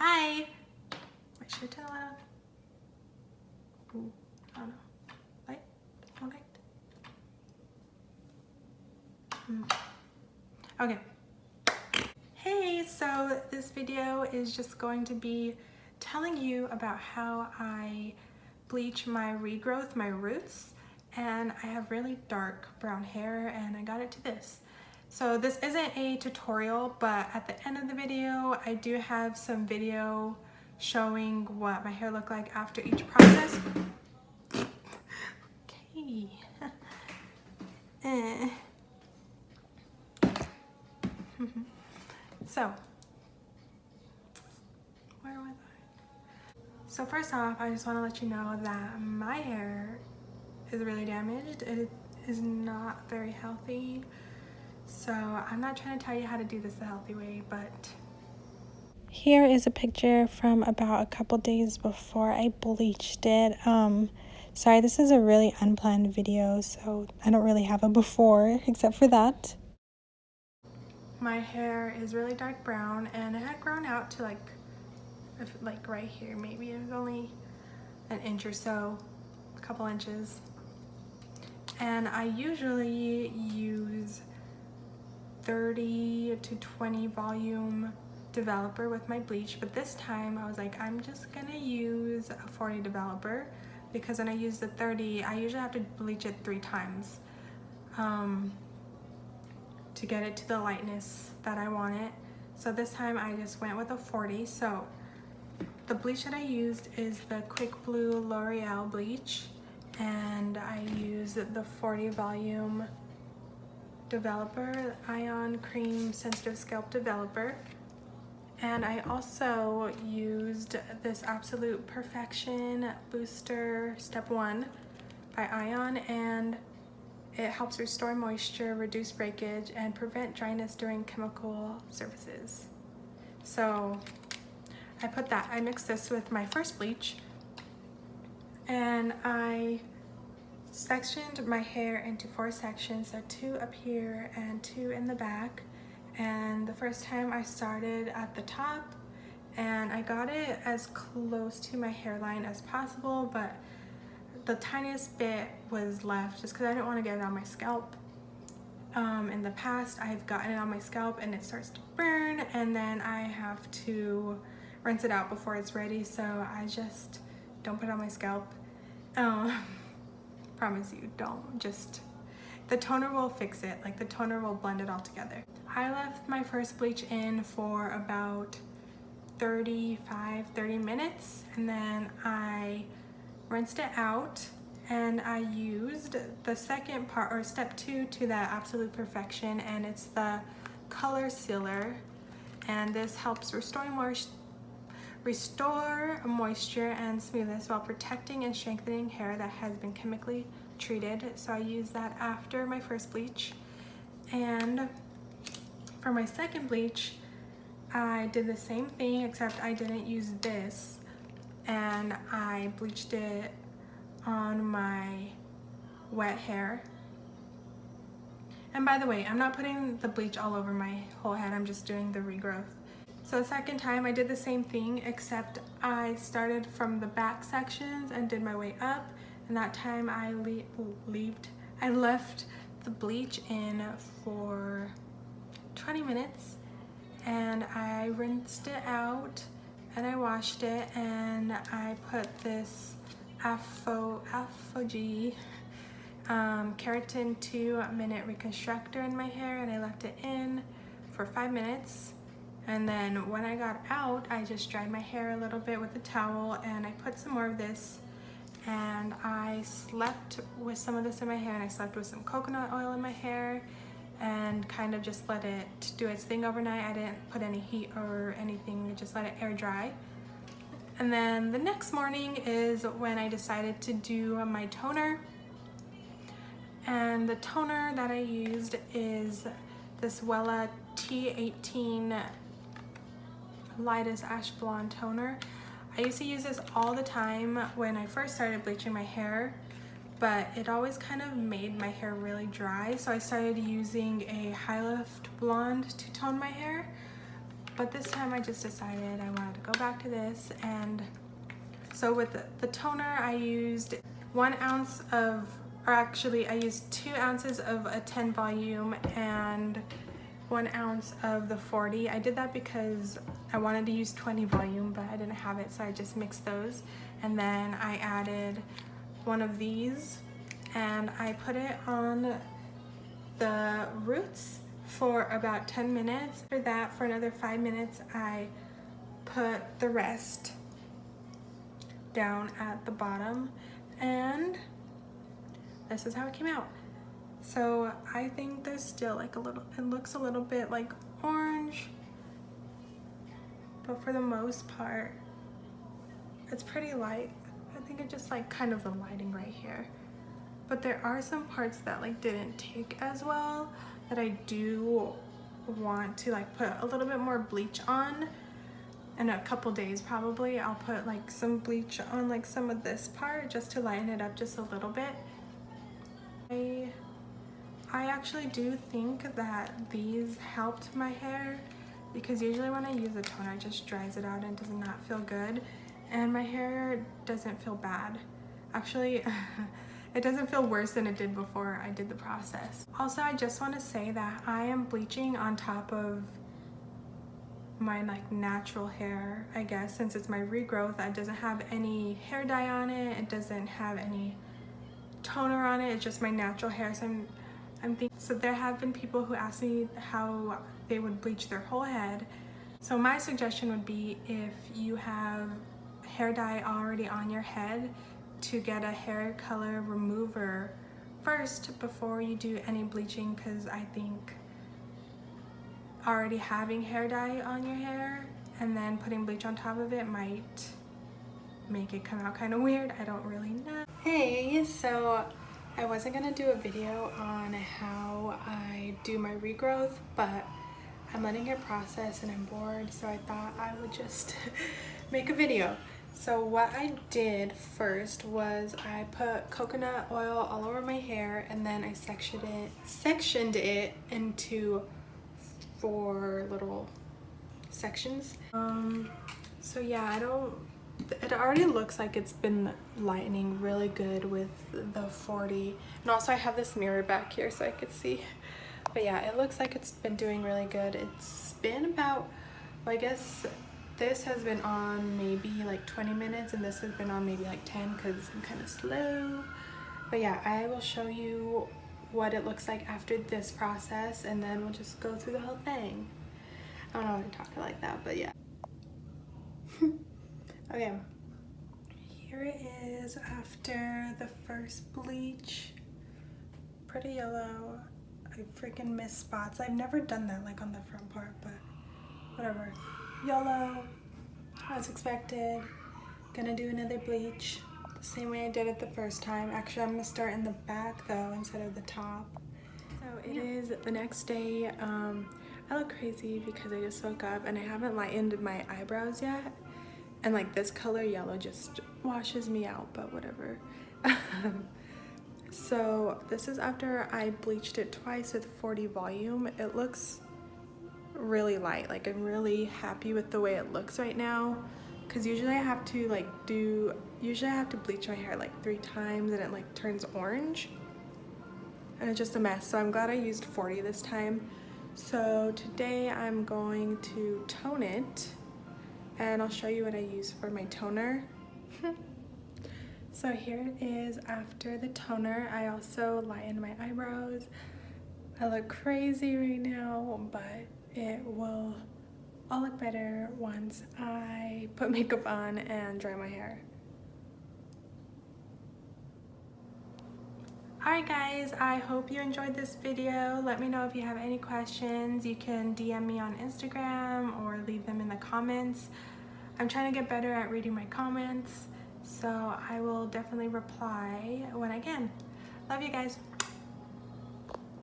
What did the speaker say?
Hi. Wait, should I turn the light on? Ooh, I don't know. Light? No light? Okay. Hey, so this video is just going to be telling you about how I bleach my regrowth, my roots, and I have really dark brown hair and I got it to this. So this isn't a tutorial, but at the end of the video, I do have some video showing what my hair looked like after each process. Okay. So, where was I? So first off, I just want to let you know that my hair is really damaged. It is not very healthy. So I'm not trying to tell you how to do this the healthy way, but here is a picture from about a couple days before I bleached it. Sorry, this is a really unplanned video, so I don't really have a before except for that. My hair is really dark brown and it had grown out to like right here. Maybe it was only an inch or so, a couple inches. And I usually use 30 to 20 volume developer with my bleach, but this time I was like, I'm just gonna use a 40 developer because when I use the 30, I usually have to bleach it 3 times to get it to the lightness that I want it. So this time I just went with a 40. So the bleach that I used is the Quick Blue L'Oreal bleach, and I used the 40 volume developer, Ion Cream Sensitive Scalp Developer. And I also used this Absolute Perfection Booster Step 1 by Ion, and it helps restore moisture, reduce breakage, and prevent dryness during chemical surfaces. So I mixed this with my first bleach, and I sectioned my hair into 4 sections, so 2 up here and 2 in the back. And the first time I started at the top and I got it as close to my hairline as possible, but the tiniest bit was left just because I didn't want to get it on my scalp. In the past, I've gotten it on my scalp and it starts to burn, and then I have to rinse it out before it's ready, so I just don't put it on my scalp. Promise you, don't. Just, the toner will fix it, like the toner will blend it all together. I left my first bleach in for about 30 minutes, and then I rinsed it out, and I used the second part, or step 2 to that Absolute Perfection, and it's the color sealer, and this helps restore moisture and smoothness while protecting and strengthening hair that has been chemically treated. So I used that after my first bleach. And for my second bleach, I did the same thing, except I didn't use this, and I bleached it on my wet hair. And by the way, I'm not putting the bleach all over my whole head, I'm just doing the regrowth. So the second time I did the same thing, except I started from the back sections and did my way up, and that time I left the bleach in for 20 minutes, and I rinsed it out and I washed it, and I put this G Keratin 2-minute reconstructor in my hair, and I left it in for 5 minutes. And then when I got out, I just dried my hair a little bit with a towel, and I put some more of this, and I slept with some of this in my hair, and I slept with some coconut oil in my hair, and kind of just let it do its thing overnight. I didn't put any heat or anything, just let it air dry. And then the next morning is when I decided to do my toner. And the toner that I used is this Wella T-18 lightest ash blonde toner. I used to use this all the time when I first started bleaching my hair, but it always kind of made my hair really dry, so I started using a high lift blonde to tone my hair. But this time I just decided I wanted to go back to this. And so with the toner, I used 1 ounce of, or actually I used 2 ounces of a 10 volume and 1 ounce of the 40. I did that because I wanted to use 20 volume, but I didn't have it, so I just mixed those. And then I added one of these and I put it on the roots for about 10 minutes. For that, for another 5 minutes, I put the rest down at the bottom, and this is how it came out. So I think there's still like a little, it looks a little bit like orange, but for the most part, it's pretty light. I think it's just like kind of the lighting right here. But there are some parts that like didn't take as well that I do want to like put a little bit more bleach on. In a couple days probably I'll put like some bleach on like some of this part just to lighten it up just a little bit. I actually do think that these helped my hair, because usually when I use a toner it just dries it out and does not feel good, and my hair doesn't feel bad. Actually, it doesn't feel worse than it did before I did the process. Also, I just want to say that I am bleaching on top of my like natural hair, I guess, since it's my regrowth. It doesn't have any hair dye on it, it doesn't have any toner on it, it's just my natural hair. So I'm thinking, so there have been people who ask me how they would bleach their whole head. So my suggestion would be, if you have hair dye already on your head, to get a hair color remover first before you do any bleaching, because I think already having hair dye on your hair and then putting bleach on top of it might make it come out kind of weird. I don't really know. Hey, so I wasn't gonna do a video on how I do my regrowth, but I'm letting it process and I'm bored, so I thought I would just make a video. So what I did first was I put coconut oil all over my hair, and then I sectioned it into 4 little sections. So yeah, it already looks like it's been lightening really good with the 40. And also I have this mirror back here so I could see. But yeah, it looks like it's been doing really good. It's been about, well, I guess this has been on maybe like 20 minutes and this has been on maybe like 10 because I'm kind of slow. But yeah, I will show you what it looks like after this process, and then we'll just go through the whole thing. I don't know why I'm talking like that, but yeah. Okay, here it is after the first bleach. Pretty yellow. I freaking miss spots. I've never done that like on the front part, but whatever. Yellow, as expected. Gonna do another bleach the same way I did it the first time. Actually, I'm gonna start in the back though instead of the top. So it is the next day. I look crazy because I just woke up and I haven't lightened my eyebrows yet. And like this color yellow just washes me out, but whatever. So this is after I bleached it twice with 40 volume. It looks really light. Like I'm really happy with the way it looks right now, because usually I have to bleach my hair like 3 times and it like turns orange and it's just a mess. So I'm glad I used 40 this time. So today I'm going to tone it, and I'll show you what I use for my toner. So here it is after the toner. I also lightened my eyebrows. I look crazy right now, but it will all look better once I put makeup on and dry my hair. Alright guys, I hope you enjoyed this video. Let me know if you have any questions. You can DM me on Instagram or leave them in the comments. I'm trying to get better at reading my comments, so I will definitely reply when I can. Love you guys.